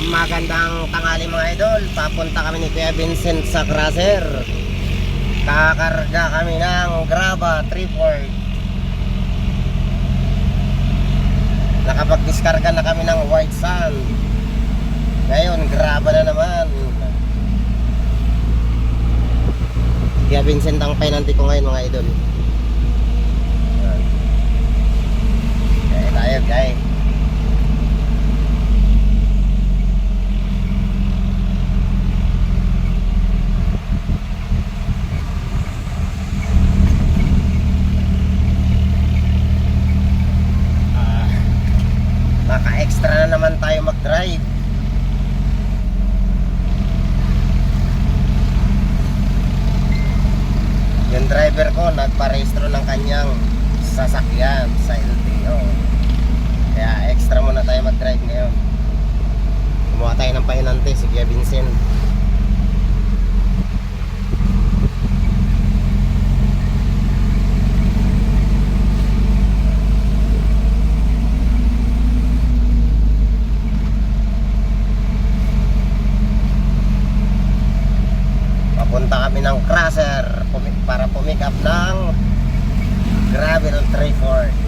Magandang tanghali mga idol. Papunta kami ni Kuya Vincent sa crusher. Kakarga kami ng graba 3/4. Nakapag-diskarga na kami ng white sand. Ngayon graba na naman. Kuya Vincent ang pinanti ko ngayon mga idol. Kaya tayo guys. Naka-extra na naman tayo mag-drive. Yung driver ko nagparehistro ng kanyang sasakyan sa LTO. Kaya extra muna tayo mag-drive ngayon. Kumuha tayo ng pahinante si Kuya Vincent. Papunta kami ng crusher para pumick up ng gravel 3/4.